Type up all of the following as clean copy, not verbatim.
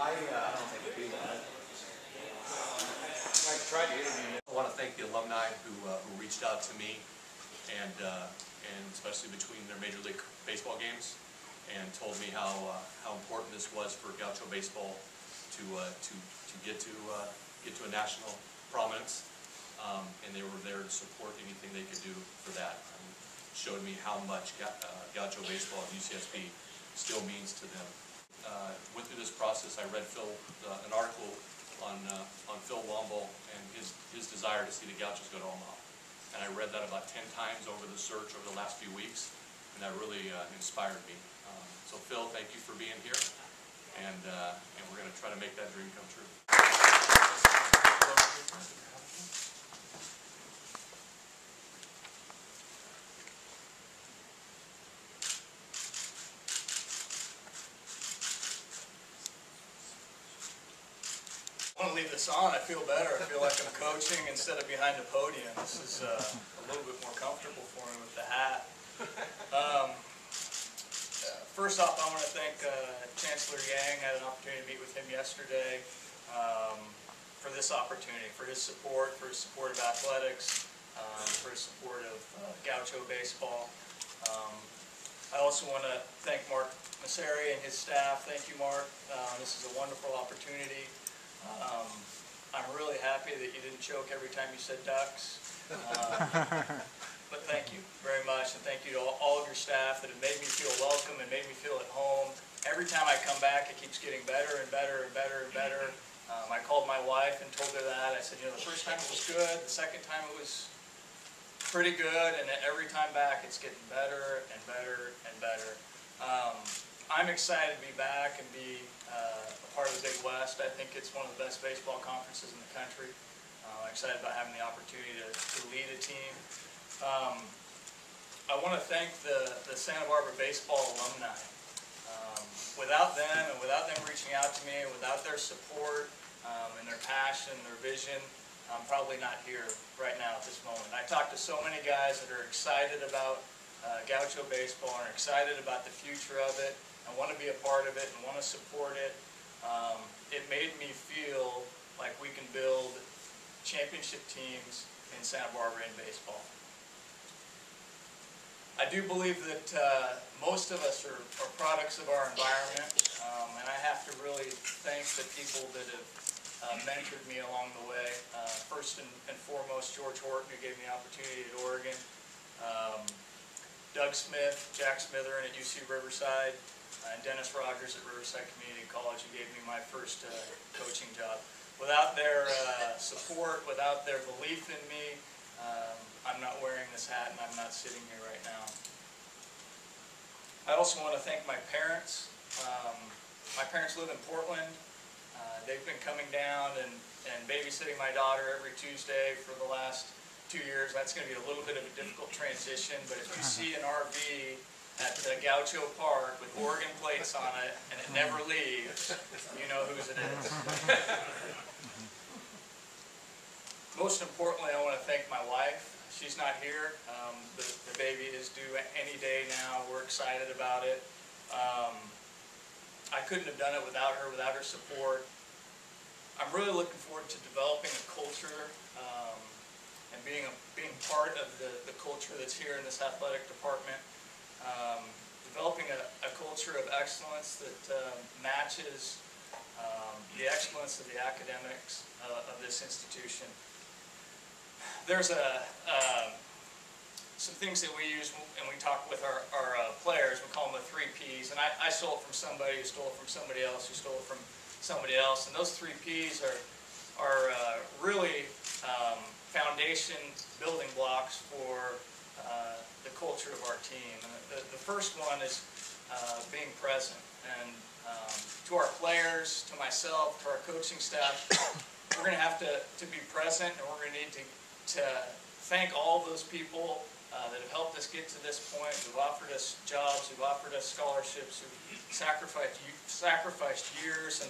I don't think it'd be that. I tried to interview you. I want to thank the alumni who reached out to me, and especially between their Major League Baseball games, and told me how important this was for Gaucho baseball to get to a national prominence, and they were there to support anything they could do for that. Showed me how much Gaucho baseball at UCSB still means to them. Went through this process. I read an article on Phil Womble and his desire to see the Gauchos go to Omaha, and I read that about 10 times over the search over the last few weeks, and that really inspired me. So Phil, thank you for being here, and we're going to try to make that dream come true. I want to leave this on. I feel better. I feel like I'm coaching instead of behind the podium. This is a little bit more comfortable for me with the hat. First off, I want to thank Chancellor Yang. I had an opportunity to meet with him yesterday for this opportunity, for his support of athletics, for his support of Gaucho baseball. I also want to thank Mark Masseri and his staff. Thank you, Mark. This is a wonderful opportunity. I'm really happy that you didn't choke every time you said ducks. But thank you very much, and thank you to all of your staff that have made me feel welcome and made me feel at home. Every time I come back, it keeps getting better and better and better and better. I called my wife and told her that. I said, you know, the first time it was good, the second time it was pretty good, and every time back it's getting better and better and better. I'm excited to be back and be a part of the Big West. I think it's one of the best baseball conferences in the country. I'm excited about having the opportunity to lead a team. I want to thank the Santa Barbara baseball alumni. Without them and without them reaching out to me, and without their support and their passion, their vision, I'm probably not here right now at this moment. I talked to so many guys that are excited about Gaucho baseball and are excited about the future of it and want to be a part of it and want to support it. It made me feel like we can build championship teams in Santa Barbara in baseball. I do believe that most of us are products of our environment, and I have to really thank the people that have mentored me along the way. First and foremost, George Horton, who gave me the opportunity at Oregon, Doug Smith, Jack Smitherin at UC Riverside, and Dennis Rogers at Riverside Community College, who gave me my first coaching job. Without their support, without their belief in me, I'm not wearing this hat and I'm not sitting here right now. I also want to thank my parents. My parents live in Portland. They've been coming down and babysitting my daughter every Tuesday for the last 2 years. That's going to be a little bit of a difficult transition, but if you see an RV at the Gaucho Park with Oregon plates on it and it never leaves, you know whose it is. Most importantly, I want to thank my wife. She's not here. The baby is due any day now. We're excited about it. I couldn't have done it without her support. I'm really looking forward to developing a culture and being part of the culture that's here in this athletic department. Developing a culture of excellence that matches the excellence of the academics of this institution. There's some things that we use and we talk with our players. We call them the 3 Ps. And I stole it from somebody who stole it from somebody else who stole it from somebody else. And those 3 Ps are really foundation building blocks for the culture of our team. And the first one is being present. And to our players, to myself, to our coaching staff, we're going to have to be present, and we're going to need to thank all those people that have helped us get to this point, who've offered us jobs, who've offered us scholarships, who've sacrificed years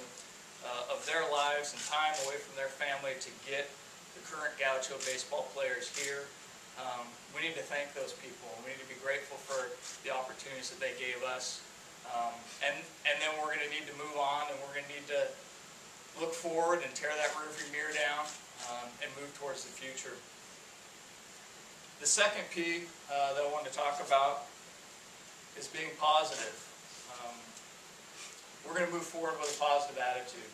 of their lives and time away from their family to get the current Gaucho baseball players here. We need to thank those people. We need to be grateful for the opportunities that they gave us. And then we're going to need to move on, and we're going to need to look forward and tear that rearview mirror down and move towards the future. The second P that I wanted to talk about is being positive. We're going to move forward with a positive attitude.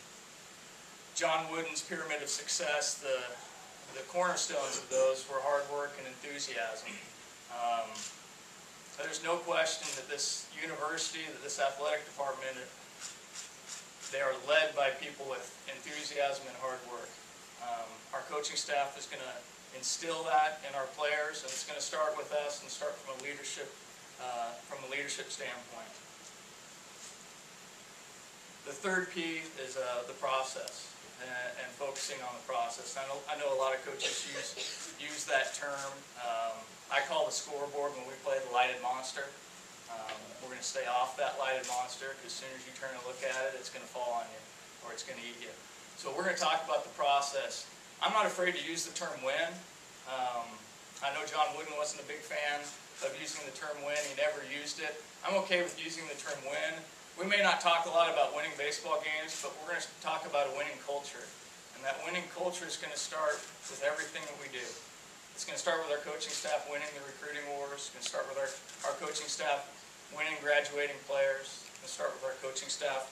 John Wooden's Pyramid of Success, the cornerstones of those were hard work and enthusiasm. There's no question that this university, that this athletic department, they are led by people with enthusiasm and hard work. Our coaching staff is going to instill that in our players, and it's going to start with us and start from a leadership standpoint. The third P is the process and focusing on the process. I know a lot of coaches use that term. I call the scoreboard when we play the lighted monster. We're going to stay off that lighted monster because as soon as you turn and look at it, it's going to fall on you or it's going to eat you. So we're going to talk about the process. I'm not afraid to use the term win. I know John Wooden wasn't a big fan of using the term win. He never used it. I'm okay with using the term win. We may not talk a lot about winning baseball games, but we're going to talk about a winning culture. And that winning culture is going to start with everything that we do. It's going to start with our coaching staff winning the recruiting wars. It's going to start with our coaching staff winning graduating players. It's going to start with our coaching staff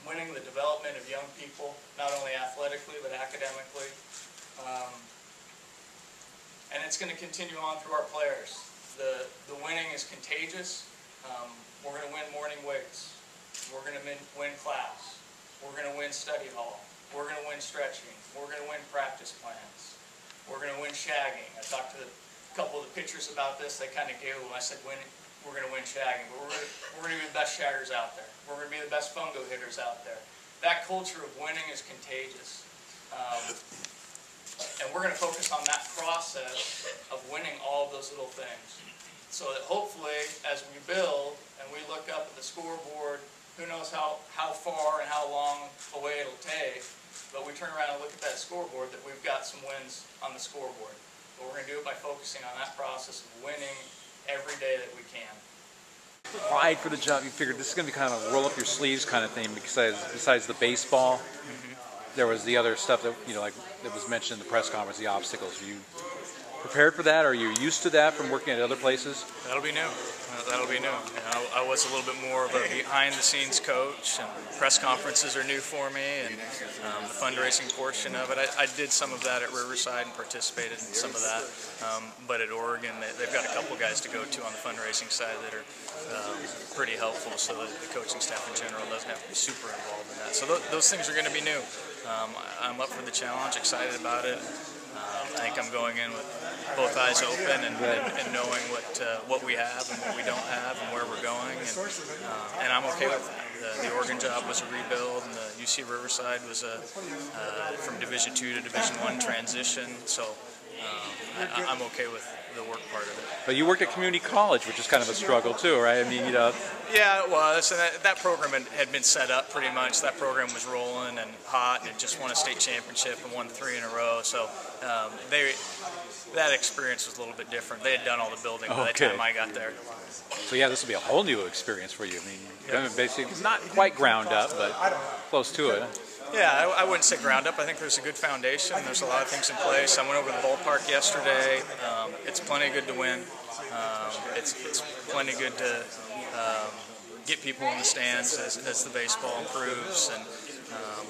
winning the development of young people, not only athletically, but academically. And it's going to continue on through our players. The winning is contagious. We're going to win morning weights. We're going to win class. We're going to win study hall. We're going to win stretching. We're going to win practice plans. We're going to win shagging. I talked to a couple of the pitchers about this. They kind of giggled when I said we're going to win shagging. But we're going to be the best shaggers out there. We're going to be the best fungo hitters out there. That culture of winning is contagious. And we're going to focus on that process of winning all of those little things. So that hopefully, as we build and we look up at the scoreboard, who knows how far and how long away it'll take, but we turn around and look at that scoreboard that we've got some wins on the scoreboard. But we're going to do it by focusing on that process of winning every day that we can. Pride for the job, you figured this is going to be kind of a roll up your sleeves kind of thing besides the baseball. There was the other stuff that, like that was mentioned in the press conference, the obstacles. Were you prepared for that? Are you used to that from working at other places? That'll be new. That'll be new. I was a little bit more of a behind-the-scenes coach, and press conferences are new for me, and the fundraising portion of it. I did some of that at Riverside and participated in some of that, but at Oregon, they've got a couple guys to go to on the fundraising side that are pretty helpful, so that the coaching staff in general doesn't have to be super involved in that. So those things are going to be new. I'm up for the challenge, excited about it. I think I'm going in with both eyes open and knowing what we have and what we don't have and where we're going, and I'm okay with that. The Oregon job was a rebuild, and the UC Riverside was from Division II to Division I transition, so I'm okay with the work part of it. But you worked at community college, which is kind of a struggle too, right? I mean, Yeah, it was, and that program had been set up pretty much. That program was rolling and hot, and it just won a state championship and won 3 in a row. So that experience was a little bit different. They had done all the building by the time I got there. So yeah, this will be a whole new experience for you. I mean, basically, not quite ground up, but close to it. Yeah, I wouldn't say ground up. I think there's a good foundation. There's a lot of things in place. I went over to the ballpark yesterday. It's plenty good to win. It's plenty good to get people in the stands as the baseball improves.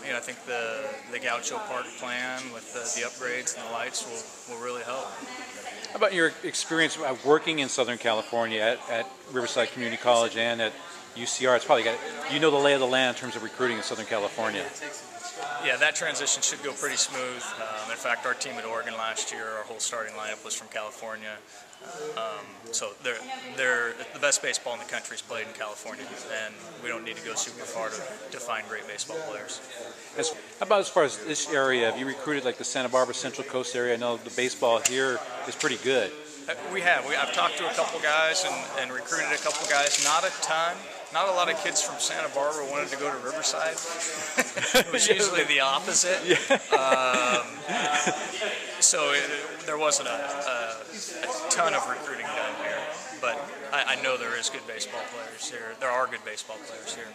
And I think the Gaucho Park plan with the upgrades and the lights will really help. How about your experience working in Southern California at Riverside Community College and at UCR? It's probably got, the lay of the land in terms of recruiting in Southern California. Yeah, that transition should go pretty smooth. In fact, our team at Oregon last year, our whole starting lineup was from California. So they're the best baseball in the country is played in California, and we don't need to go super far to find great baseball players. How about as far as this area? Have you recruited like the Santa Barbara Central Coast area? I know the baseball here is pretty good. We have. I've talked to a couple guys and recruited a couple guys. Not a ton. Not a lot of kids from Santa Barbara wanted to go to Riverside. It was usually the opposite. So there wasn't a ton of recruiting done here. But I know there is good baseball players here. There are good baseball players here.